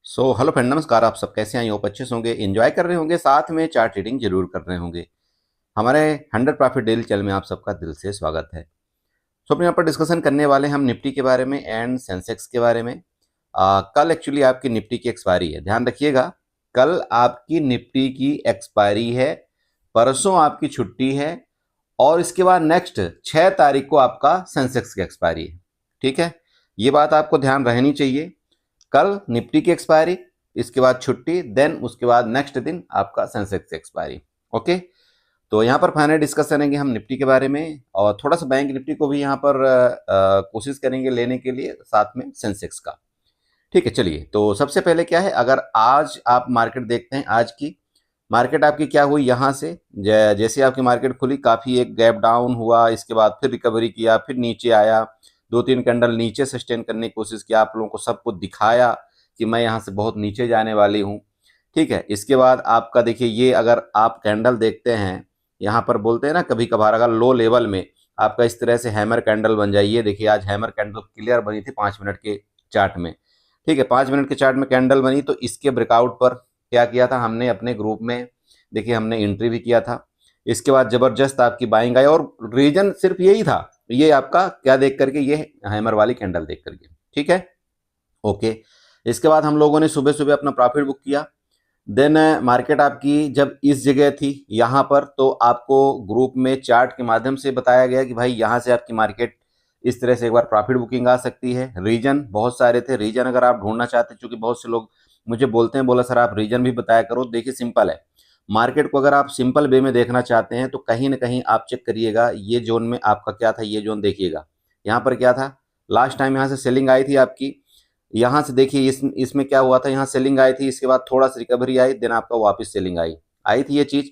Hello friend, नमस्कार। आप सब कैसे हैं? होप अच्छे से होंगे, एंजॉय कर रहे होंगे, साथ में चार्ट रीडिंग जरूर कर रहे होंगे। हमारे 100 प्रॉफिट डेली चैनल में आप सबका दिल से स्वागत है। अपने यहाँ पर डिस्कशन करने वाले हैं हम निफ्टी के बारे में एंड सेंसेक्स के बारे में। कल एक्चुअली आपकी निफ्टी की एक्सपायरी है, ध्यान रखिएगा। कल आपकी निफ्टी की एक्सपायरी है, परसों आपकी छुट्टी है, और इसके बाद नेक्स्ट 6 तारीख को आपका सेंसेक्स की एक्सपायरी है। ठीक है, ये बात आपको ध्यान रहनी चाहिए। कल निफ्टी की एक्सपायरी, इसके बाद छुट्टी, देन उसके बाद नेक्स्ट दिन आपका सेंसेक्स एक्सपायरी। ओके, तो यहाँ पर फाइनल डिस्कस करेंगे हम निफ्टी के बारे में, और थोड़ा सा बैंक निफ्टी को भी यहाँ पर कोशिश करेंगे लेने के लिए, साथ में सेंसेक्स का। ठीक है, चलिए। तो सबसे पहले क्या है, अगर आज आप मार्केट देखते हैं, आज की मार्केट आपकी क्या हुई, यहाँ से जैसे आपकी मार्केट खुली, काफ़ी एक गैप डाउन हुआ, इसके बाद फिर रिकवरी किया, फिर नीचे आया, 2-3 कैंडल नीचे सस्टेन करने की कोशिश की, आप लोगों को सबको दिखाया कि मैं यहाँ से बहुत नीचे जाने वाली हूँ। ठीक है, इसके बाद आपका देखिए, ये अगर आप कैंडल देखते हैं, यहाँ पर बोलते हैं ना कभी कभार, अगर लो लेवल में आपका इस तरह से हैमर कैंडल बन जाइए। देखिए आज हैमर कैंडल क्लियर बनी थी 5 मिनट के चार्ट में। ठीक है, 5 मिनट के चार्ट में कैंडल बनी, तो इसके ब्रेकआउट पर क्या किया था हमने अपने ग्रुप में, देखिए हमने एंट्री भी किया था। इसके बाद जबरदस्त आपकी बाइंग आई, और रीजन सिर्फ यही था, ये आपका क्या देख करके, ये हैमर वाली कैंडल देख करके। ठीक है, ओके। इसके बाद हम लोगों ने सुबह सुबह अपना प्रॉफिट बुक किया। देन मार्केट आपकी जब इस जगह थी यहाँ पर, तो आपको ग्रुप में चार्ट के माध्यम से बताया गया कि भाई यहाँ से आपकी मार्केट इस तरह से एक बार प्रॉफिट बुकिंग आ सकती है। रीजन बहुत सारे थे, रीजन अगर आप ढूंढना चाहते हैं, चूंकि बहुत से लोग मुझे बोलते हैं, बोला सर आप रीजन भी बताया करो। देखिए सिंपल है, मार्केट को अगर आप सिंपल वे में देखना चाहते हैं तो कहीं ना कहीं आप चेक करिएगा, ये जोन में आपका क्या था, ये जोन देखिएगा। यहाँ पर क्या था, लास्ट टाइम यहाँ से सेलिंग आई थी आपकी, यहाँ से देखिए इसमें क्या हुआ था, यहाँ सेलिंग आई थी, इसके बाद थोड़ा सा रिकवरी आई, देन आपका वापस सेलिंग आई आई थी ये चीज।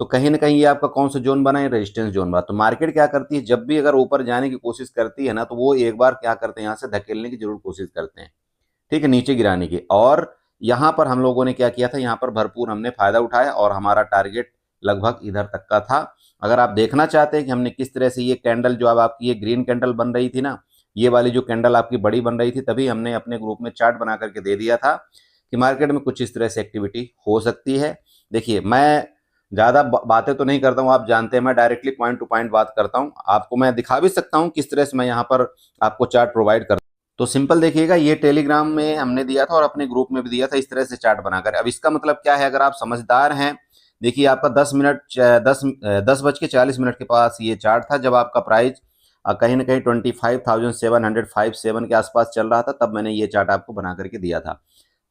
तो कहीं ना कहीं ये आपका कौन सा जोन बना है, रेजिस्टेंस जोन बना। तो मार्केट क्या करती है, जब भी अगर ऊपर जाने की कोशिश करती है ना, तो वो एक बार क्या करते हैं, यहाँ से धकेलने की जरूर कोशिश करते हैं। ठीक है, नीचे गिराने की। और यहाँ पर हम लोगों ने क्या किया था, यहाँ पर भरपूर हमने फायदा उठाया, और हमारा टारगेट लगभग इधर तक का था। अगर आप देखना चाहते हैं कि हमने किस तरह से ये कैंडल, जो अब आपकी ये ग्रीन कैंडल बन रही थी ना, ये वाली जो कैंडल आपकी बड़ी बन रही थी, तभी हमने अपने ग्रुप में चार्ट बना करके दे दिया था कि मार्केट में कुछ इस तरह से एक्टिविटी हो सकती है। देखिए मैं ज़्यादा बातें तो नहीं करता हूँ, आप जानते हैं मैं डायरेक्टली पॉइंट टू पॉइंट बात करता हूँ। आपको मैं दिखा भी सकता हूँ किस तरह से मैं यहाँ पर आपको चार्ट प्रोवाइड करता हूँ। तो सिंपल देखिएगा, ये टेलीग्राम में हमने दिया था और अपने ग्रुप में भी दिया था, इस तरह से चार्ट बनाकर। अब इसका मतलब क्या है, अगर आप समझदार हैं, देखिए आपका 10 बज के 40 मिनट के पास ये चार्ट था, जब आपका प्राइस कहीं ना कहीं 25,757 के आसपास चल रहा था, तब मैंने ये चार्ट आपको बना करके दिया था।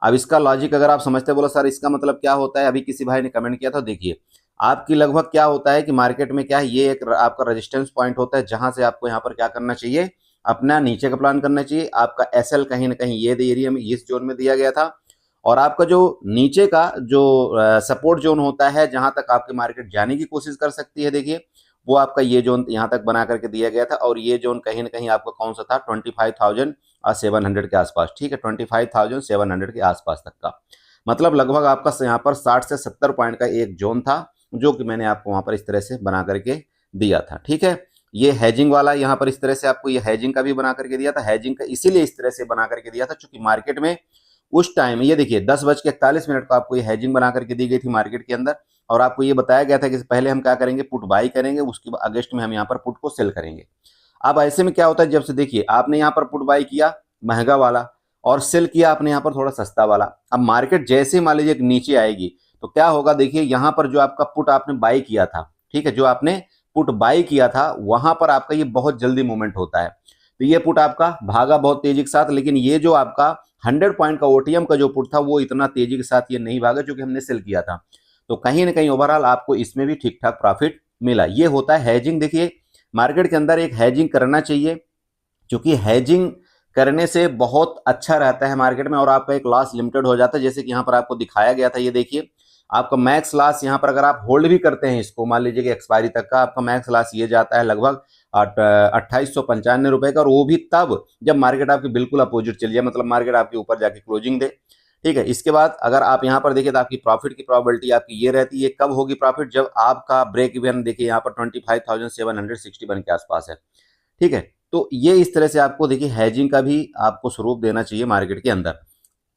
अब इसका लॉजिक अगर आप समझते, बोला सर इसका मतलब क्या होता है, अभी किसी भाई ने कमेंट किया था। देखिए आपकी लगभग क्या होता है कि मार्केट में क्या है, ये एक आपका रेजिस्टेंस पॉइंट होता है, जहां से आपको यहाँ पर क्या करना चाहिए, अपना नीचे का प्लान करना चाहिए। आपका एसएल कहीं ना कहीं ये एरिया में, इस जोन में दिया गया था, और आपका जो नीचे का जो सपोर्ट जोन होता है, जहां तक आपकी मार्केट जाने की कोशिश कर सकती है, देखिए वो आपका ये जोन यहाँ तक बना करके दिया गया था। और ये जोन कहीं ना कहीं आपका कौन सा था, 25,700 के आसपास। ठीक है, 25,700 के आसपास तक का, मतलब लगभग आपका यहाँ पर 60 से 70 पॉइंट का एक जोन था, जो कि मैंने आपको वहां पर इस तरह से बना करके दिया था। ठीक है, ये हैजिंग वाला यहाँ पर इस तरह से आपको ये हैजिंग का भी बना करके दिया था। हैजिंग का इसीलिए इस तरह से बना करके दिया था, चूंकि मार्केट में उस टाइम ये देखिए 10 बज के 41 मिनट को आपको ये हैजिंग बना करके दी गई थी मार्केट के अंदर, और आपको ये बताया गया था कि पहले हम क्या करेंगे, पुट बाई करेंगे, उसके बाद अगस्त में हम यहाँ पर पुट को सेल करेंगे। अब ऐसे में क्या होता है, जब से देखिए आपने यहाँ पर पुट बाई किया महंगा वाला, और सेल किया आपने यहाँ पर थोड़ा सस्ता वाला। अब मार्केट जैसे मान लीजिए नीचे आएगी, तो क्या होगा, देखिए यहाँ पर जो आपका पुट आपने बाई किया था, ठीक है, जो आपने पुट बाई किया था, वहां पर आपका ये बहुत जल्दी मूवमेंट होता है। तो ये पुट आपका भागा बहुत तेजी के साथ, लेकिन ये जो आपका 100 पॉइंट का ओटीएम का जो पुट था, वो इतना तेजी के साथ ये नहीं भागा, जो कि हमने सेल किया था। तो कहीं ना कहीं ओवरऑल आपको इसमें भी ठीक ठाक प्रॉफिट मिला। ये होता है हैजिंग। देखिए मार्केट के अंदर एक हैजिंग करना चाहिए, क्योंकि हैजिंग करने से बहुत अच्छा रहता है मार्केट में, और आपका एक लॉस लिमिटेड हो जाता है, जैसे कि यहाँ पर आपको दिखाया गया था। ये देखिए आपका मैक्स लॉस यहाँ पर, अगर आप होल्ड भी करते हैं इसको, मान लीजिए कि एक्सपायरी तक का, आपका मैक्स लॉस ये जाता है लगभग 2895 का, और वो भी तब जब मार्केट आपकी बिल्कुल अपोजिट चली जाए, मतलब मार्केट आपके ऊपर जाके क्लोजिंग दे। ठीक है, इसके बाद अगर आप यहाँ पर देखिए, तो आपकी प्रॉफिट की प्रोबेबिलिटी आपकी ये रहती है, कब होगी प्रॉफिट, जब आपका ब्रेक इवन देखिए यहाँ पर 25,761 के आसपास है। ठीक है, तो ये इस तरह से आपको देखिए हैजिंग का भी आपको स्वरूप देना चाहिए मार्केट के अंदर।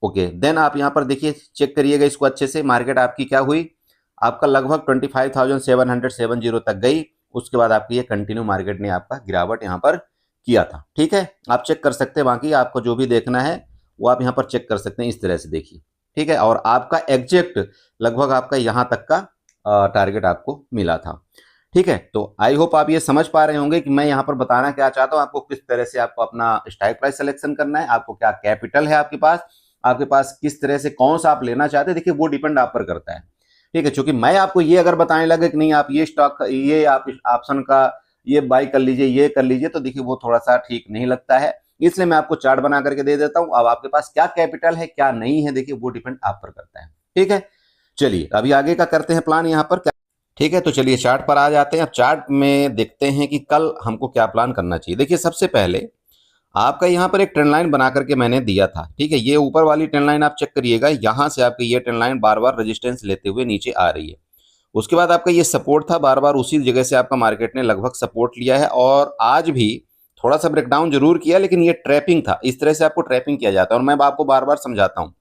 ओके, देन आप यहाँ पर देखिए, चेक करिएगा इसको अच्छे से। मार्केट आपकी क्या हुई, आपका लगभग 25,770 तक गई। उसके बाद आपकी ये कंटिन्यू मार्केट ने आपका गिरावट यहाँ पर किया था। ठीक है, आप चेक कर सकते हैं, बाकी आपको जो भी देखना है वो आप यहाँ पर चेक कर सकते हैं, इस तरह से देखिए। ठीक है, और आपका एग्जैक्ट लगभग आपका यहाँ तक का टारगेट आपको मिला था। ठीक है, तो आई होप आप ये समझ पा रहे होंगे कि मैं यहाँ पर बताना क्या चाहता हूँ आपको, किस तरह से आपको अपना स्ट्राइक प्राइस सिलेक्शन करना है, आपको क्या कैपिटल है आपके पास किस तरह से कौन सा आप लेना चाहते हैं, देखिए वो डिपेंड आप पर करता है। ठीक है, क्योंकि मैं आपको ये अगर बताने लगे कि नहीं आप ये स्टॉक, ये आप ऑप्शन का ये बाई कर लीजिए, ये कर लीजिए, तो देखिए वो थोड़ा सा ठीक नहीं लगता है। इसलिए मैं आपको चार्ट बना करके दे देता हूं। अब आपके पास क्या कैपिटल है क्या नहीं है, देखिए वो डिपेंड आप पर करता है। ठीक है, चलिए अभी आगे का करते हैं प्लान यहाँ पर। ठीक है, तो चलिए चार्ट पर आ जाते हैं। अब चार्ट में देखते हैं कि कल हमको क्या प्लान करना चाहिए। देखिए सबसे पहले आपका यहाँ पर एक ट्रेंड लाइन बना करके मैंने दिया था। ठीक है, ये ऊपर वाली ट्रेंड लाइन आप चेक करिएगा, यहाँ से आपकी ये ट्रेंड लाइन बार बार रेजिस्टेंस लेते हुए नीचे आ रही है। उसके बाद आपका ये सपोर्ट था, बार बार उसी जगह से आपका मार्केट ने लगभग सपोर्ट लिया है, और आज भी थोड़ा सा ब्रेकडाउन जरूर किया, लेकिन ये ट्रैपिंग था। इस तरह से आपको ट्रैपिंग किया जाता है, और मैं आपको बार बार समझाता हूँ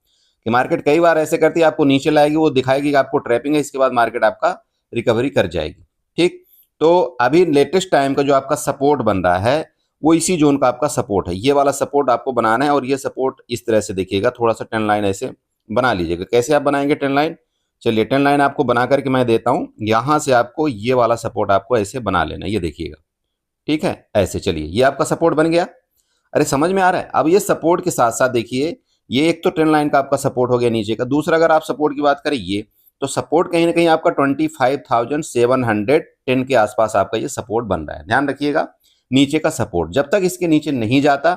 कि मार्केट कई बार ऐसे करती है, आपको नीचे लाएगी, वो दिखाएगी कि आपको ट्रैपिंग है, इसके बाद मार्केट आपका रिकवरी कर जाएगी। ठीक, तो अभी लेटेस्ट टाइम का जो आपका सपोर्ट बन रहा है वो इसी जोन का आपका सपोर्ट है। ये वाला सपोर्ट आपको बनाना है, और ये सपोर्ट इस तरह से देखिएगा, थोड़ा सा ट्रेंड लाइन ऐसे बना लीजिएगा। कैसे आप बनाएंगे ट्रेंड लाइन, चलिए ट्रेंड लाइन आपको बना करके मैं देता हूं। यहां से आपको ये वाला सपोर्ट आपको ऐसे बना लेना है, ये देखिएगा। ठीक है, ऐसे, चलिए ये आपका सपोर्ट बन गया। अरे समझ में आ रहा है। अब ये सपोर्ट के साथ साथ देखिए, ये एक तो ट्रेंड लाइन का आपका सपोर्ट हो गया नीचे का। दूसरा अगर आप सपोर्ट की बात करें, ये तो सपोर्ट कहीं ना कहीं आपका 25,710 के आसपास आपका ये सपोर्ट बन रहा है। ध्यान रखिएगा, नीचे का सपोर्ट जब तक इसके नीचे नहीं जाता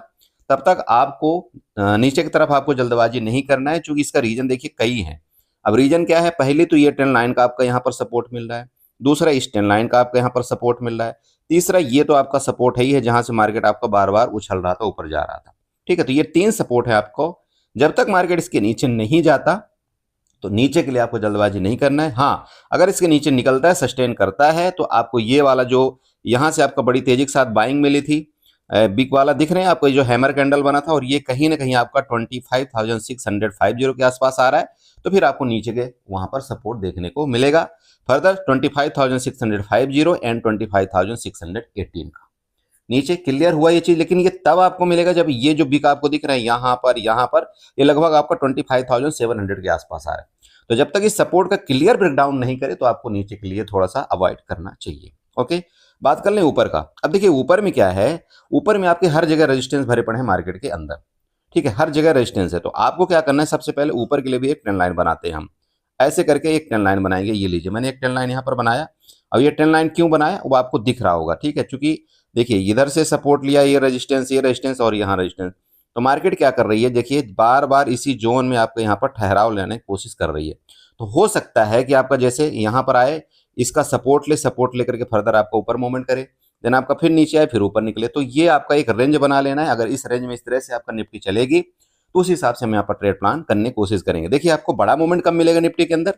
तब तक आपको नीचे की तरफ आपको जल्दबाजी नहीं करना है, क्योंकि इसका रीजन देखिए कई है। अब रीजन क्या है, पहले तो ये ट्रेंड लाइन का आपका यहाँ पर सपोर्ट मिल रहा है, दूसरा इस ट्रेंड लाइन का आपका यहाँ पर सपोर्ट मिल रहा है, तीसरा ये तो आपका सपोर्ट ही है जहां से मार्केट आपका बार बार उछल रहा था, ऊपर जा रहा था। ठीक है, तो ये 3 सपोर्ट है आपको। जब तक मार्केट इसके नीचे नहीं जाता तो नीचे के लिए आपको जल्दबाजी नहीं करना है। हाँ, अगर इसके नीचे निकलता है, सस्टेन करता है, तो आपको ये वाला जो यहाँ से आपका बड़ी तेजी के साथ बाइंग मिली थी, बिग वाला दिख रहे हैं आपको, जो हैमर कैंडल बना था, और ये कहीं ना कहीं आपका 25,650 के आसपास आ रहा है, तो फिर आपको नीचे के वहां पर सपोर्ट देखने को मिलेगा। फर्दर 25,650 एंड 25,618 का नीचे क्लियर हुआ ये चीज। लेकिन ये तब आपको मिलेगा जब ये जो बिक आपको दिख रहा है यहाँ पर ये लगभग आपका 25,700 के आसपास आ रहा है। तो जब तक इस सपोर्ट का क्लियर ब्रेकडाउन नहीं करे तो आपको नीचे के लिए थोड़ा सा अवॉइड करना चाहिए। ओके, बात कर लें ऊपर का। अब देखिए ऊपर में क्या है, ऊपर में आपके हर जगह रेजिस्टेंस भरे पड़े हैं मार्केट के अंदर। ठीक है, हर जगह रेजिस्टेंस है, तो आपको क्या करना है, सबसे पहले ऊपर के लिए भी एक ट्रेंड लाइन बनाते हैं हम। ऐसे करके एक ट्रेंड लाइन बनाएंगे। ये लीजिए, मैंने एक ट्रेंड लाइन यहाँ पर बनाया। अब ये ट्रेंड लाइन क्यों बनाया वो आपको दिख रहा होगा। ठीक है, क्योंकि देखिए इधर से सपोर्ट लिया, ये रेजिस्टेंस और यहाँ रेजिस्टेंस, तो मार्केट क्या कर रही है, देखिए बार बार इसी जोन में आपको यहाँ पर ठहराव लेने की कोशिश कर रही है। तो हो सकता है कि आपका जैसे यहाँ पर आए, इसका सपोर्ट लेकर के फर्दर आपका ऊपर मूवमेंट करे, देन आपका फिर नीचे आए, फिर ऊपर निकले। तो ये आपका एक रेंज बना लेना है। अगर इस रेंज में इस तरह से आपका निफ्टी चलेगी तो उस हिसाब से हम यहाँ पर ट्रेड प्लान करने की कोशिश करेंगे। देखिए आपको बड़ा मूवमेंट कब मिलेगा निफ्टी के अंदर,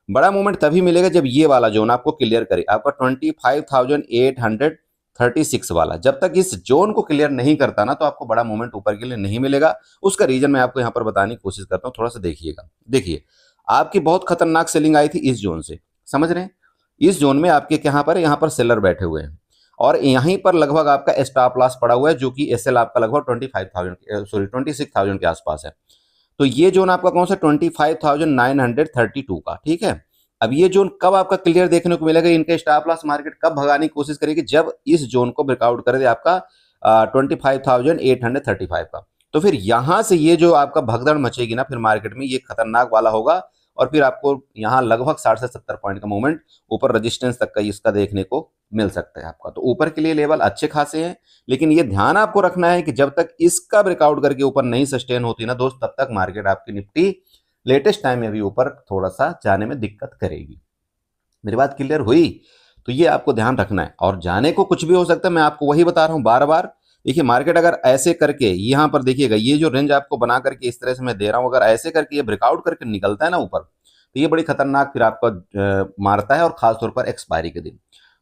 बड़ा मूवमेंट तभी मिलेगा जब ये वाला जोन आपको क्लियर करे, आपका 25,836 वाला। जब तक इस जोन को क्लियर नहीं करता ना, तो आपको बड़ा मूवमेंट ऊपर के लिए नहीं मिलेगा। उसका रीजन मैं आपको यहाँ पर बताने की कोशिश करता हूँ, थोड़ा सा देखिएगा। देखिए आपकी बहुत खतरनाक सेलिंग आई थी इस जोन से, समझ रहे हैं। इस जोन में आपके यहाँ पर सेलर बैठे हुए हैं, और यहीं पर लगभग आपका स्टॉप लॉस पड़ा हुआ है, जो कि एसएल आपका लगभग 26,000 के आसपास है। तो ये जोन आपका कौन सा, 25,932 का। ठीक है, अब ये जोन कब आपका क्लियर देखने को मिलेगा, इनका स्टॉप लॉस मार्केट कब भगाने की कोशिश करेगी, जब इस जोन को ब्रेकआउट कर दे आपका 25,835 का। तो फिर यहां से ये जो आपका भगदड़ मचेगी ना, फिर मार्केट में ये खतरनाक वाला होगा, और फिर आपको यहाँ लगभग 60 से 70 पॉइंट का मूवमेंट ऊपर रेजिस्टेंस तक का इसका देखने को मिल सकता है आपका। तो ऊपर के लिए लेवल अच्छे खासे हैं, लेकिन ये ध्यान आपको रखना है कि जब तक इसका ब्रेकआउट करके ऊपर नहीं सस्टेन होती ना दोस्त, तब तक मार्केट आपकी निफ्टी लेटेस्ट टाइम में भी ऊपर थोड़ा सा जाने में दिक्कत करेगी। मेरी बात क्लियर हुई? तो ये आपको ध्यान रखना है, और जाने को कुछ भी हो सकता है, मैं आपको वही बता रहा हूं बार बार। देखिए मार्केट अगर ऐसे करके यहाँ पर देखिएगा, ये जो रेंज आपको बना करके इस तरह से मैं दे रहा हूं, अगर ऐसे करके ये ब्रेकआउट करके निकलता है ना ऊपर, तो ये बड़ी खतरनाक फिर आपका मारता है, और खासतौर पर एक्सपायरी के दिन।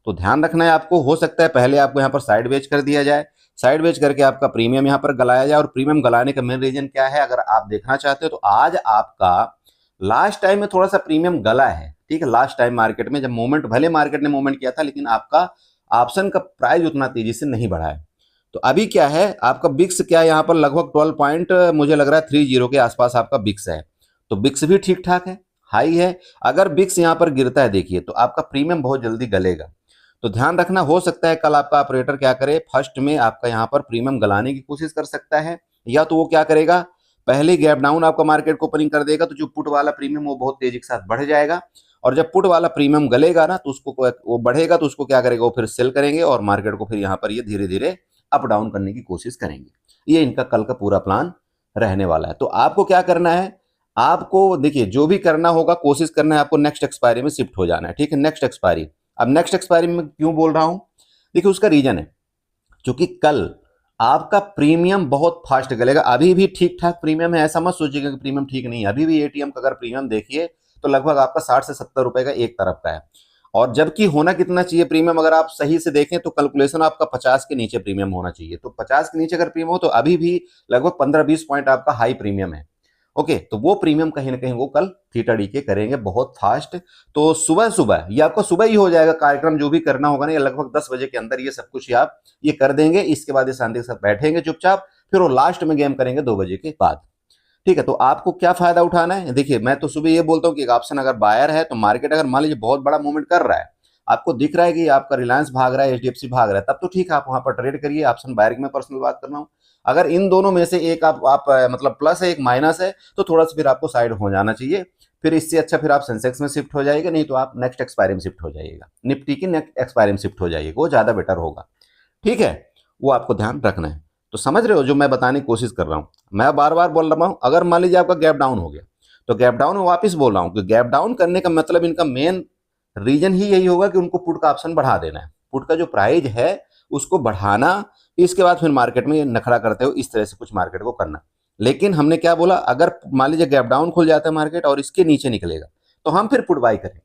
तो ध्यान रखना है आपको। हो सकता है पहले आपको यहाँ पर साइड वेज कर दिया जाए, साइड वेज करके आपका प्रीमियम यहाँ पर गलाया जाए। और प्रीमियम गलाने का मेन रीजन क्या है, अगर आप देखना चाहते हो तो आज आपका लास्ट टाइम में थोड़ा सा प्रीमियम गला है, ठीक है। लास्ट टाइम मार्केट में जब मूवमेंट, भले मार्केट ने मूवमेंट किया था, लेकिन आपका ऑप्शन का प्राइस उतना तेजी से नहीं बढ़ा है। तो अभी क्या है, आपका बिक्स क्या है यहाँ पर लगभग 12 पॉइंट मुझे लग रहा है 30 के आसपास आपका बिक्स है। तो बिक्स भी ठीक ठाक है, हाई है। अगर बिक्स यहाँ पर गिरता है देखिए, तो आपका प्रीमियम बहुत जल्दी गलेगा। तो ध्यान रखना, हो सकता है कल आपका ऑपरेटर क्या करे, फर्स्ट में आपका यहाँ पर प्रीमियम गलाने की कोशिश कर सकता है, या तो वो क्या करेगा, पहले गैप डाउन आपका मार्केट को ओपनिंग कर देगा, तो जो पुट वाला प्रीमियम वो बहुत तेजी के साथ बढ़ जाएगा। और जब पुट वाला प्रीमियम गलेगा ना, तो उसको वो बढ़ेगा, तो उसको क्या करेगा, वो फिर सेल करेंगे और मार्केट को फिर यहाँ पर ये धीरे धीरे अप डाउन करने की कोशिश करेंगे। ये इनका कल का पूरा प्लान रहने वाला है। तो आपको क्या करना है, आपको देखिए जो भी करना होगा, कोशिश करना है आपको नेक्स्ट एक्सपायरी में शिफ्ट हो जाना है, ठीक है। नेक्स्ट एक्सपायरी, अब नेक्स्ट एक्सपायरी में क्यों बोल रहा हूं, देखिए उसका रीजन है, क्योंकि कल आपका प्रीमियम बहुत फास्ट गलेगा। अभी भी ठीक ठाक प्रीमियम है, ऐसा मत सोचिएगा कि प्रीमियम ठीक नहीं है। अभी भी एटीएम का अगर प्रीमियम देखिए तो लगभग आपका 60 से 70 रुपए का एक तरफ का है। और जबकि होना कितना चाहिए प्रीमियम, अगर आप सही से देखें तो कैलकुलेशन आपका 50 के नीचे प्रीमियम होना चाहिए। तो 50 के नीचे अगर प्रीमियम हो तो अभी भी लगभग 15-20 पॉइंट आपका हाई प्रीमियम है। ओके, तो वो प्रीमियम कहीं ना कहीं वो कल थीटा डी के करेंगे बहुत फास्ट। तो सुबह सुबह ये आपको सुबह ही हो जाएगा कार्यक्रम, जो भी करना होगा ना, ये लगभग 10 बजे के अंदर ये सब कुछ आप ये कर देंगे। इसके बाद ये शांति के साथ बैठेंगे चुपचाप, फिर वो लास्ट में गेम करेंगे 2 बजे के बाद, ठीक है। तो आपको क्या फायदा उठाना है, देखिए मैं तो सुबह ये बोलता हूँ कि एक ऑप्शन अगर बायर है, तो मार्केट अगर मान लीजिए बहुत बड़ा मूवमेंट कर रहा है, आपको दिख रहा है कि आपका रिलायंस भाग रहा है, एचडीएफसी भाग रहा है, तब तो ठीक है, आप वहां पर ट्रेड करिए। ऑप्शन बायर की मैं पर्सनल बात कर रहा हूँ। अगर इन दोनों में से एक आप मतलब प्लस है एक माइनस है, तो थोड़ा सा फिर आपको साइड हो जाना चाहिए। फिर इससे अच्छा फिर आप सेंसेक्स में शिफ्ट हो जाएगा, नहीं तो आप नेक्स्ट एक्सपायरी में शिफ्ट हो जाइएगा, निफ्टी की नेक्स्ट एक्सपायरी में शिफ्ट हो जाइएगा, वो ज्यादा बेटर होगा, ठीक है। वो आपको ध्यान रखना है। तो समझ रहे हो जो मैं बताने की कोशिश कर रहा हूँ। मैं बार बार बोल रहा हूँ, अगर मान लीजिए आपका गैप डाउन हो गया, तो गैप डाउन में वापस बोल रहा हूँ कि गैप डाउन करने का मतलब इनका मेन रीजन ही यही होगा कि उनको पुट का ऑप्शन बढ़ा देना है, पुट का जो प्राइस है उसको बढ़ाना। इसके बाद फिर मार्केट में नखरा करते हो, इस तरह से कुछ मार्केट को करना। लेकिन हमने क्या बोला, अगर मान लीजिए गैप डाउन खुल जाता है मार्केट और इसके नीचे निकलेगा, तो हम फिर पुट बाई करेंगे,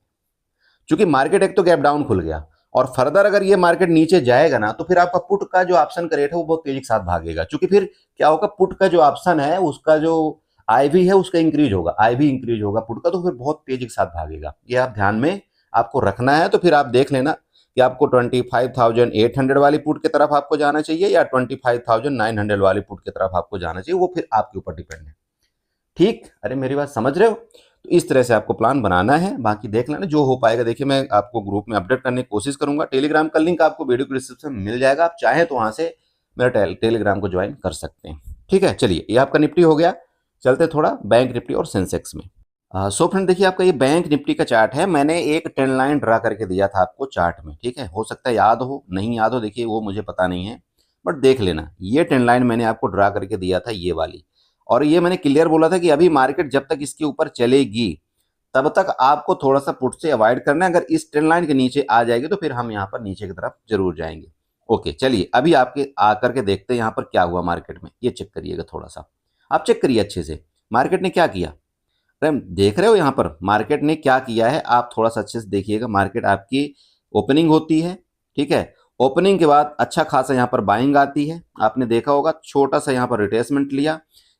क्योंकि मार्केट एक तो गैप डाउन खुल गया, और फर्दर अगर ये मार्केट नीचे जाएगा ना, तो फिर आपका पुट का जो ऑप्शन का रेट है वो बहुत तेजी के साथ भागेगा। क्योंकि फिर क्या होगा, पुट का जो ऑप्शन है उसका जो आईवी है उसका इंक्रीज होगा, आईवी इंक्रीज होगा पुट का, तो फिर बहुत तेजी के साथ भागेगा। ये आप ध्यान में आपको रखना है। तो फिर आप देख लेना कि आपको 25,800 वाली पुट की तरफ आपको जाना चाहिए या 25,900 वाली पुट की तरफ आपको जाना चाहिए, वो फिर आपके ऊपर डिपेंड है, ठीक। अरे मेरी बात समझ रहे हो। तो इस तरह से आपको प्लान बनाना है, बाकी देख लेना जो हो पाएगा। देखिए मैं आपको ग्रुप में अपडेट करने की कोशिश करूंगा। टेलीग्राम का लिंक आपको वीडियो के डिस्क्रिप्शन में मिल जाएगा, आप चाहें तो वहां से मेरा टेलीग्राम को ज्वाइन कर सकते हैं, ठीक है। चलिए ये आपका निफ्टी हो गया, चलते थोड़ा बैंक निफ्टी और सेंसेक्स में। सो फ्रेंड देखिए, आपका ये बैंक निफ्टी का चार्ट है। मैंने एक ट्रेंड लाइन ड्रा करके दिया था आपको चार्ट में, ठीक है। हो सकता है याद हो, नहीं याद हो, देखिए वो मुझे पता नहीं है, बट देख लेना। ये ट्रेंड लाइन मैंने आपको ड्रा करके दिया था, ये वाली। और ये मैंने क्लियर बोला था कि अभी मार्केट जब तक इसके ऊपर चलेगी तब तक आपको थोड़ा सा पुट से अवॉइड करना है। अगर इस ट्रेंड लाइन के नीचे आ जाएगी तो फिर हम यहाँ पर नीचे की तरफ जरूर जाएंगे। ओके चलिए, अभी आपके आकर के देखते हैं यहाँ पर क्या हुआ मार्केट में। ये चेक करिएगा, थोड़ा सा आप चेक करिए अच्छे से, मार्केट ने क्या किया। अरे देख रहे हो यहाँ पर मार्केट ने क्या किया है, आप थोड़ा सा अच्छे से देखिएगा। मार्केट आपकी ओपनिंग होती है, ठीक है। ओपनिंग के बाद अच्छा खासा यहाँ पर बाइंग आती है, आपने देखा होगा। छोटा सा यहाँ पर रिट्रेसमेंट लिया,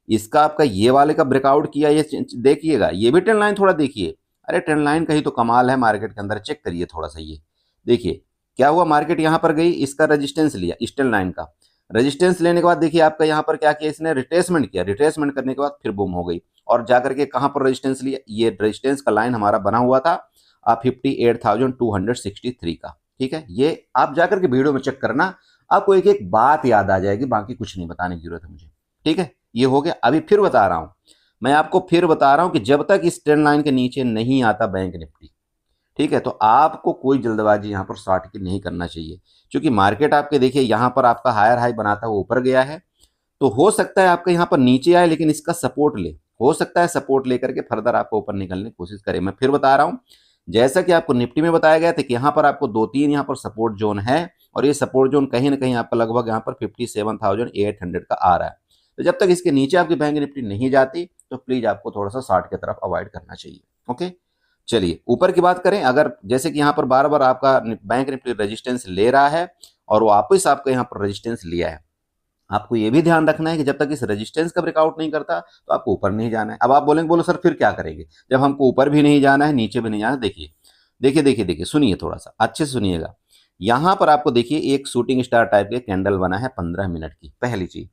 इसका आपका ये वाले का ब्रेकआउट किया, ये देखिएगा। ये भी ट्रेंड लाइन थोड़ा देखिए, अरे ट्रेंड लाइन का ही तो कमाल है मार्केट के अंदर। चेक करिए थोड़ा सा, ये देखिए क्या हुआ। मार्केट यहाँ पर गई, इसका रेजिस्टेंस लिया, इस ट्रेंड लाइन का रेजिस्टेंस लेने के बाद देखिए आपका यहाँ पर क्या किया, इसने रिट्रेसमेंट किया। रिट्रेसमेंट करने के बाद फिर बूम हो गई, और जाकर के कहाँ पर रेजिस्टेंस लिया, ये रेजिस्टेंस का लाइन हमारा बना हुआ था 58,263 का, ठीक है। ये आप जाकर के वीडियो में चेक करना, आपको एक एक बात याद आ जाएगी, बाकी कुछ नहीं बताने की जरूरत है मुझे, ठीक है। ये हो गया। अभी फिर बता रहा हूं, मैं आपको फिर बता रहा हूं कि जब तक इस ट्रेंड लाइन के नीचे नहीं आता बैंक निफ्टी, ठीक है, तो आपको कोई जल्दबाजी यहाँ पर शॉर्ट की नहीं करना चाहिए। क्योंकि मार्केट आपके देखिए यहाँ पर आपका हायर हाई बनाता हुआ ऊपर गया है, तो हो सकता है आपका यहाँ पर नीचे आए, लेकिन इसका सपोर्ट ले, हो सकता है सपोर्ट लेकर के फर्दर आपको ऊपर निकलने की कोशिश करे। मैं फिर बता रहा हूँ, जैसा कि आपको निफ्टी में बताया गया था कि यहाँ पर आपको 2-3 यहाँ पर सपोर्ट जोन है, और ये सपोर्ट जोन कहीं ना कहीं आपका लगभग यहाँ पर 57,800 का आ रहा है। तो जब तक इसके नीचे आपकी बैंक निफ्टी नहीं जाती, तो प्लीज आपको थोड़ा सा शॉर्ट की तरफ अवॉइड करना चाहिए। ओके चलिए, ऊपर की बात करें, अगर जैसे कि यहाँ पर बार बार आपका बैंक निफ्टी रेजिस्टेंस ले रहा है और वापस आपका यहाँ पर रेजिस्टेंस लिया है, आपको ये भी ध्यान रखना है कि जब तक इस रेजिस्टेंस का ब्रेकआउट नहीं करता तो आपको ऊपर नहीं जाना है। अब आप बोलेंगे बोलो सर फिर क्या करेंगे, जब हमको ऊपर भी नहीं जाना है नीचे भी नहीं जाना है। देखिए देखिए देखिए देखिए, सुनिए थोड़ा सा अच्छे से सुनिएगा। यहां पर आपको देखिए एक शूटिंग स्टार टाइप के कैंडल बना है 15 मिनट की, पहली चीज।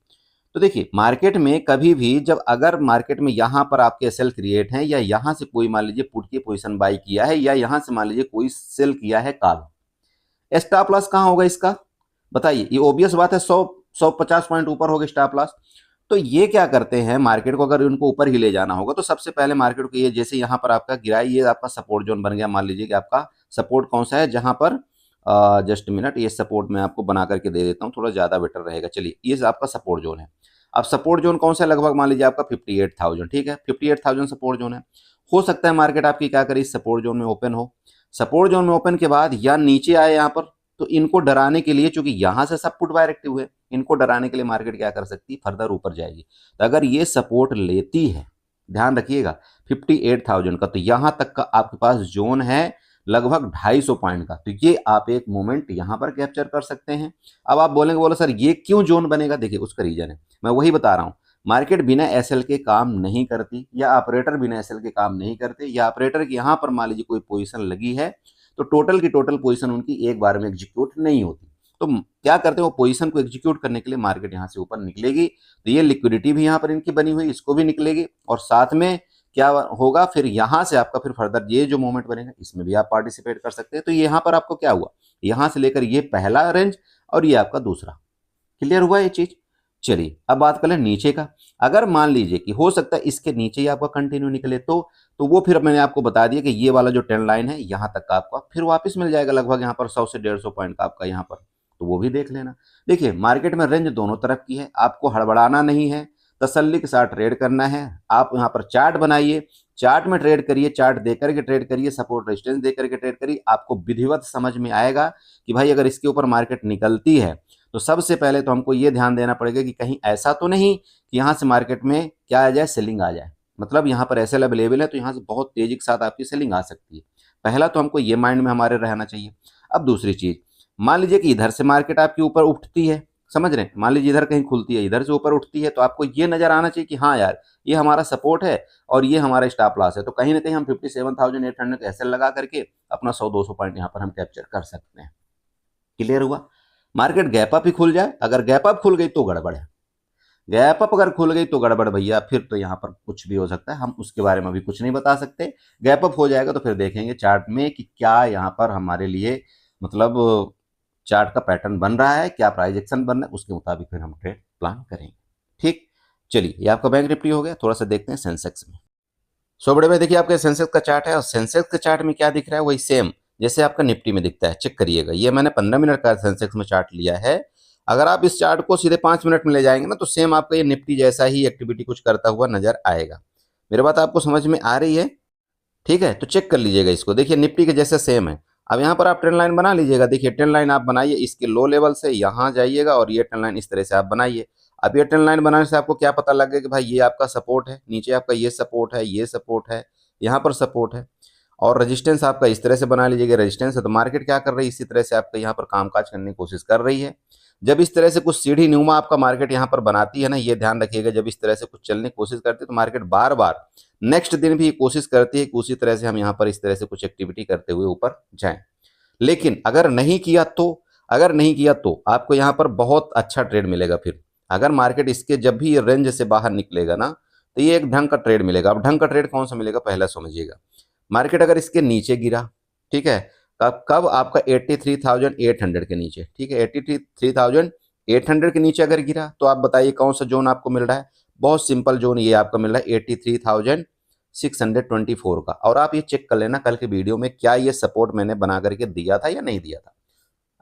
तो देखिए मार्केट में कभी भी जब अगर मार्केट में यहां पर आपके सेल क्रिएट हैं या यहां से कोई मान लीजिए पुट की पोजीशन बाई किया है या यहां से मान लीजिए कोई सेल किया है कॉल, स्टॉप लॉस कहां होगा इसका, बताइए। ये ओबियस बात है, 150 पॉइंट ऊपर होगा स्टॉप लॉस। तो ये क्या करते हैं, मार्केट को अगर उनको ऊपर ही ले जाना होगा तो सबसे पहले मार्केट को ये जैसे यहाँ पर आपका गिरा, ये आपका सपोर्ट जोन बन गया। मान लीजिए कि आपका सपोर्ट कौन सा है, जहां पर जस्ट मिनट, ये सपोर्ट मैं आपको बना करके दे देता हूँ, थोड़ा ज्यादा बेटर रहेगा। चलिए ये आपका सपोर्ट जोन है। अब सपोर्ट जोन कौन सा है, लगभग मान लीजिए आपका 58,000, ठीक है, 58,000 सपोर्ट जोन है। हो सकता है मार्केट आपकी क्या करे, इस सपोर्ट जोन में ओपन हो। सपोर्ट जोन में ओपन के बाद या नीचे आए यहाँ पर, तो इनको डराने के लिए, चूंकि यहां से सब पुट बाय एक्टिव हुए, इनको डराने के लिए मार्केट क्या कर सकती है, फर्दर ऊपर जाएगी। तो अगर ये सपोर्ट लेती है, ध्यान रखिएगा 58,000 का, तो यहां तक का आपके पास जोन है लगभग 250 पॉइंट का। तो ये आप एक मोमेंट यहां पर कैप्चर कर सकते हैं। अब आप बोलेंगे बोलो सर ये क्यों जोन बनेगा, देखिए उसका रीजन है, मैं वही बता रहा हूं। मार्केट बिना एसएल के काम नहीं करती, या ऑपरेटर बिना एसएल के काम नहीं करते, या ऑपरेटर की यहां पर मान लीजिए कोई पोजीशन लगी है तो टोटल की टोटल पोजीशन उनकी एक बार में एग्जीक्यूट नहीं होती। तो क्या करते हैं, वो पोजीशन को एग्जीक्यूट करने के लिए मार्केट यहां से ऊपर निकलेगी, तो ये लिक्विडिटी भी यहां पर इनकी बनी हुई, इसको भी निकलेगी, और साथ में क्या होगा, फिर यहां से आपका फिर फर्दर ये जो मूवमेंट बनेगा इसमें भी आप पार्टिसिपेट कर सकते हैं। तो यहां पर आपको क्या हुआ, यहां से लेकर ये पहला रेंज और ये आपका दूसरा, क्लियर हुआ ये चीज। चलिए अब बात कर लें नीचे का। अगर मान लीजिए कि हो सकता है इसके नीचे ही आपका कंटिन्यू निकले, तो वो फिर मैंने आपको बता दिया कि ये वाला जो ट्रेंड लाइन है यहां तक का आपका फिर वापस मिल जाएगा, लगभग यहां पर 100 से 150 पॉइंट का आपका यहां पर, तो वो भी देख लेना। देखिए मार्केट में रेंज दोनों तरफ की है, आपको हड़बड़ाना नहीं है, तसल्ली के साथ ट्रेड करना है। आप यहाँ पर चार्ट बनाइए, चार्ट में ट्रेड करिए, चार्ट देकर के ट्रेड करिए, सपोर्ट रेजिस्टेंस देकर के ट्रेड करिए, आपको विधिवत समझ में आएगा कि भाई अगर इसके ऊपर मार्केट निकलती है तो सबसे पहले तो हमको ये ध्यान देना पड़ेगा कि कहीं ऐसा तो नहीं कि यहाँ से मार्केट में क्या आ जाए, सेलिंग आ जाए। मतलब यहाँ पर एसएल अवेलेबल है तो यहाँ से बहुत तेजी के साथ आपकी सेलिंग आ सकती है। पहला तो हमको ये माइंड में हमारे रहना चाहिए। अब दूसरी चीज, मान लीजिए कि इधर से मार्केट आपके ऊपर उठती है, समझ रहे हैं, मान लीजिए इधर कहीं खुलती है, इधर से ऊपर उठती है, तो आपको ये नजर आना चाहिए कि हाँ यार ये हमारा सपोर्ट है और ये हमारा स्टॉप लॉस है। तो कहीं ना कहीं हम 57,800 एसएल लगा करके अपना 100-200 पॉइंट यहाँ पर हम कैप्चर कर सकते हैं। क्लियर हुआ। मार्केट गैप अप ही खुल जाए, अगर गैप अप खुल गई तो गड़बड़ है, गैप अप अगर खुल गई तो गड़बड़ भैया, फिर तो यहाँ पर कुछ भी हो सकता है, हम उसके बारे में अभी कुछ नहीं बता सकते। गैप अप हो जाएगा तो फिर देखेंगे चार्ट में कि क्या यहाँ पर हमारे लिए मतलब चार्ट का पैटर्न बन रहा है, क्या प्राइस एक्शन बन रहा है, उसके मुताबिक फिर हम ट्रेड प्लान करेंगे। ठीक, चलिए ये आपका बैंक निफ्टी हो गया। थोड़ा सा देखते हैं सेंसेक्स में। सो बड़े भाई देखिए आपका सेंसेक्स का चार्ट है, और सेंसेक्स के चार्ट में क्या दिख रहा है, वही सेम जैसे आपका निफ्टी में दिखता है। चेक करिएगा, ये मैंने 15 मिनट का सेंसेक्स में चार्ट लिया है। अगर आप इस चार्ट को सीधे 5 मिनट में ले जाएंगे ना तो सेम आपका ये निफ्टी जैसा ही एक्टिविटी कुछ करता हुआ नजर आएगा। मेरी बात आपको समझ में आ रही है, ठीक है। तो चेक कर लीजिएगा इसको, देखिए निफ्टी के जैसे सेम है। अब यहाँ पर आप ट्रेंड लाइन बना लीजिएगा, देखिए ट्रेंड लाइन आप बनाइए, इसके लो लेवल से यहाँ जाइएगा और ये ट्रेंड लाइन इस तरह से आप बनाइए। अब ये ट्रेंड लाइन बनाने से आपको क्या पता लगेगा कि भाई ये आपका सपोर्ट है, नीचे आपका ये सपोर्ट है, ये सपोर्ट है, यहाँ पर सपोर्ट है, और रेजिस्टेंस आपका इस तरह से बना लीजिएगा, रेजिस्टेंस है। तो मार्केट क्या कर रही है, इसी तरह से आपका यहाँ पर कामकाज करने की कोशिश कर रही है। जब इस तरह से कुछ सीढ़ी नुमा आपका मार्केट यहाँ पर बनाती है ना, ये ध्यान रखिएगा, जब इस तरह से कुछ चलने की कोशिश करती है तो मार्केट बार बार नेक्स्ट दिन भी कोशिश करती है कि उसी तरह से हम यहाँ पर इस तरह से कुछ एक्टिविटी करते हुए ऊपर जाएं। लेकिन अगर नहीं किया तो, अगर नहीं किया तो आपको यहाँ पर बहुत अच्छा ट्रेड मिलेगा। फिर अगर मार्केट इसके जब भी ये रेंज से बाहर निकलेगा ना तो ये एक ढंग का ट्रेड मिलेगा। अब ढंग का ट्रेड कौन सा मिलेगा पहला समझिएगा। मार्केट अगर इसके नीचे गिरा, ठीक है, कब कब आपका 83,800 के नीचे, ठीक है, 83,800 के नीचे अगर गिरा तो आप बताइए कौन सा जोन आपको मिल रहा है। बहुत सिंपल जोन ये आपका मिल रहा है 83,624 का। और आप ये चेक कर लेना कल के वीडियो में क्या ये सपोर्ट मैंने बना करके दिया था या नहीं दिया था।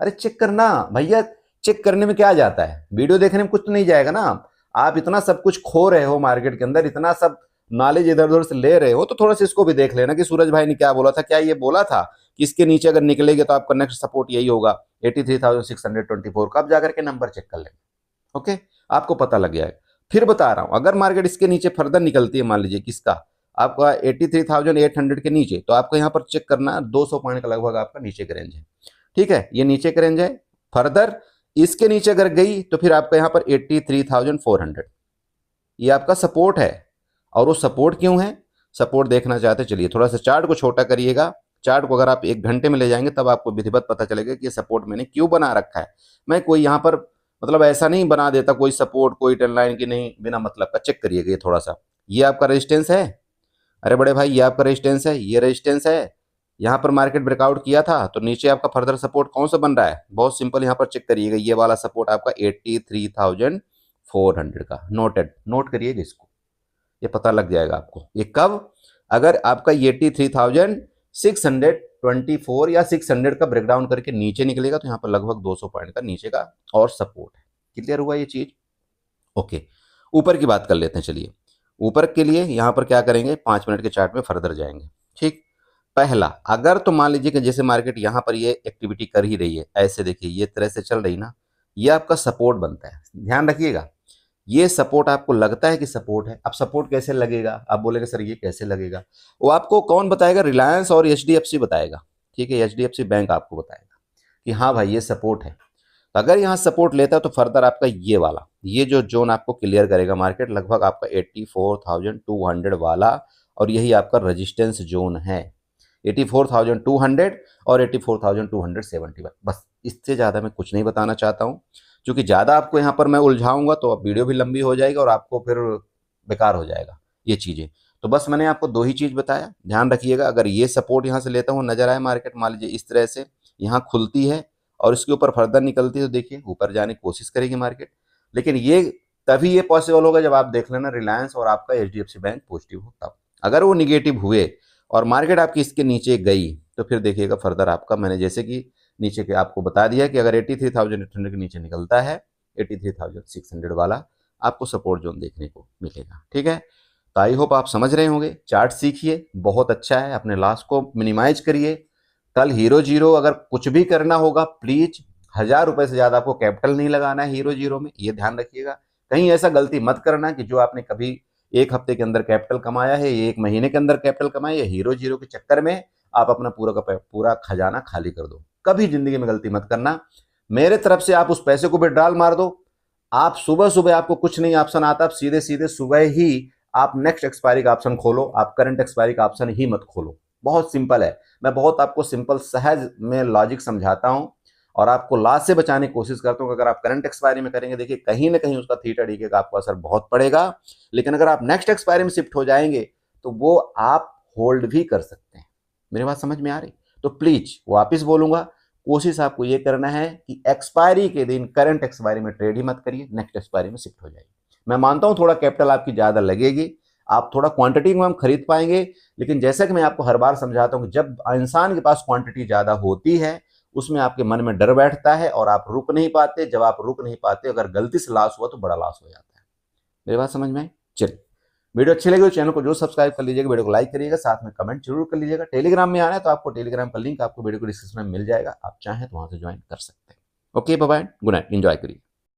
अरे चेक करना भैया, चेक करने में क्या जाता है, वीडियो देखने में कुछ तो नहीं जाएगा ना। आप इतना सब कुछ खो रहे हो मार्केट के अंदर, इतना सब नॉलेज इधर उधर से ले रहे हो, तो थोड़ा सा इसको भी देख लेना कि सूरज भाई ने क्या बोला था। क्या ये बोला था कि इसके नीचे अगर निकलेगी तो आपका नेक्स्ट सपोर्ट यही होगा 83,624 का। अब जाकर के नंबर चेक कर लेना, ओके, आपको पता लग जाएगा। फिर बता रहा हूं, अगर मार्केट इसके नीचे फर्दर निकलती है, मान लीजिए किसका, आपका 83,800 के नीचे, तो आपको यहाँ पर चेक करना 200 पॉइंट का लगभग आपका नीचे का रेंज है, ठीक है, ये नीचे का रेंज है। फर्दर इसके नीचे अगर गई तो फिर आपका यहाँ पर 83,400 ये आपका सपोर्ट है। और वो सपोर्ट क्यों है, सपोर्ट देखना चाहते चलिए थोड़ा सा चार्ट को छोटा करिएगा। चार्ट को अगर आप 1 घंटे में ले जाएंगे तब आपको विधिवत पता चलेगा कि ये सपोर्ट मैंने क्यों बना रखा है। मैं कोई यहाँ पर मतलब ऐसा नहीं बना देता कोई सपोर्ट कोई ट्रेंड लाइन की नहीं, बिना मतलब का। चेक करिएगा ये थोड़ा सा, ये आपका रेजिस्टेंस है, अरे बड़े भाई ये आपका रेजिस्टेंस है, ये रेजिस्टेंस है। यहाँ पर मार्केट ब्रेकआउट किया था तो नीचे आपका फर्दर सपोर्ट कौन सा बन रहा है, बहुत सिंपल यहाँ पर चेक करिएगा, ये वाला सपोर्ट आपका 83,400 का। नोटेड, नोट करिएगा इसको, ये पता लग जाएगा आपको। ये कब, अगर आपका 83,624 या 600 का ब्रेकडाउन करके नीचे निकलेगा तो यहाँ पर लगभग 200 पॉइंट का नीचे का और सपोर्ट है। क्लियर हुआ ये चीज? ओके, ऊपर की बात कर लेते हैं। चलिए ऊपर के लिए यहाँ पर क्या करेंगे, 5 मिनट के चार्ट में फर्दर जाएंगे। ठीक, पहला, अगर तो मान लीजिए कि जैसे मार्केट यहाँ पर ये एक्टिविटी कर ही रही है, ऐसे देखिए ये तरह से चल रही ना, ये आपका सपोर्ट बनता है। ध्यान रखिएगा, ये सपोर्ट आपको लगता है कि सपोर्ट है। अब सपोर्ट कैसे लगेगा, आप बोलेंगे सर ये कैसे लगेगा, वो आपको कौन बताएगा, रिलायंस और एचडीएफसी बताएगा। ठीक है, एचडीएफसी बैंक आपको बताएगा कि हाँ भाई ये सपोर्ट है। तो अगर यहाँ सपोर्ट लेता है तो फर्दर आपका ये वाला, ये जो जोन आपको क्लियर करेगा मार्केट, लगभग आपका 84,200 वाला, और यही आपका रेजिस्टेंस जोन है 84,200 और 84,271। बस इससे ज़्यादा मैं कुछ नहीं बताना चाहता हूँ, क्योंकि ज़्यादा आपको यहाँ पर मैं उलझाऊंगा तो अब वीडियो भी लंबी हो जाएगी और आपको फिर बेकार हो जाएगा ये चीज़ें। तो बस मैंने आपको 2 ही चीज़ बताया, ध्यान रखिएगा। अगर ये सपोर्ट यहाँ से लेता हूँ, नजर आए मार्केट मान लीजिए इस तरह से यहाँ खुलती है और इसके ऊपर फर्दर निकलती है, तो देखिए ऊपर जाने की कोशिश करेगी मार्केट। लेकिन ये तभी ये पॉसिबल होगा जब आप देख लेना रिलायंस और आपका एचडीएफसी बैंक पॉजिटिव हो तब। अगर वो निगेटिव हुए और मार्केट आपकी इसके नीचे गई तो फिर देखिएगा फर्दर आपका, मैंने जैसे कि नीचे के आपको बता दिया कि अगर 83,800 के नीचे निकलता है, 83,600 वाला आपको सपोर्ट जोन देखने को मिलेगा। ठीक है, तो आई होप आप समझ रहे होंगे। चार्ट सीखिए, बहुत अच्छा है, अपने लॉस को मिनिमाइज करिए। कल हीरो जीरो अगर कुछ भी करना होगा, प्लीज 1,000 रुपए से ज्यादा आपको कैपिटल नहीं लगाना है हीरो जीरो में, ये ध्यान रखिएगा। कहीं ऐसा गलती मत करना कि जो आपने कभी 1 हफ्ते के अंदर कैपिटल कमाया है, 1 महीने के अंदर कैपिटल कमाया है, हीरो जीरो के चक्कर में आप अपना पूरा का पूरा खजाना खाली कर दो। कभी जिंदगी में गलती मत करना। मेरे तरफ से आप उस पैसे को विड्रॉल मार दो। आप सुबह सुबह आपको कुछ नहीं ऑप्शन आता, आप सीधे सीधे सुबह ही आप नेक्स्ट एक्सपायरी का ऑप्शन खोलो, आप करंट एक्सपायरी का ऑप्शन ही मत खोलो। बहुत सिंपल है, मैं बहुत आपको सिंपल सहज में लॉजिक समझाता हूं और आपको लॉस से बचाने की कोशिश करता हूं कि अगर आप करंट एक्सपायरी में करेंगे, देखिए कहीं ना कहीं उसका थीटा डीके का आपको असर बहुत पड़ेगा। लेकिन अगर आप नेक्स्ट एक्सपायरी में शिफ्ट हो जाएंगे तो वो आप होल्ड भी कर सकते हैं। मेरी बात समझ में आ रही? तो प्लीज वापिस बोलूंगा, कोशिश आपको ये करना है कि एक्सपायरी के दिन करंट एक्सपायरी में ट्रेड ही मत करिए, नेक्स्ट एक्सपायरी में शिफ्ट हो जाइए। मैं मानता हूं थोड़ा कैपिटल आपकी ज्यादा लगेगी, आप थोड़ा क्वांटिटी में हम खरीद पाएंगे, लेकिन जैसा कि मैं आपको हर बार समझाता हूं कि जब इंसान के पास क्वांटिटी ज्यादा होती है उसमें आपके मन में डर बैठता है और आप रुक नहीं पाते। जब आप रुक नहीं पाते, अगर गलती से लॉस हुआ तो बड़ा लॉस हो जाता है। मेरी बात समझ में आई? चलिए, वीडियो अच्छी लगी तो चैनल को जो सब्सक्राइब कर लीजिएगा, वीडियो को लाइक करिएगा, साथ में कमेंट जरूर कर लीजिएगा। टेलीग्राम में आना है तो आपको टेलीग्राम का लिंक आपको वीडियो को डिस्क्रिप्शन में मिल जाएगा, आप चाहें तो वहां से ज्वाइन कर सकते हैं। Okay, bye bye, good night, enjoy करिए।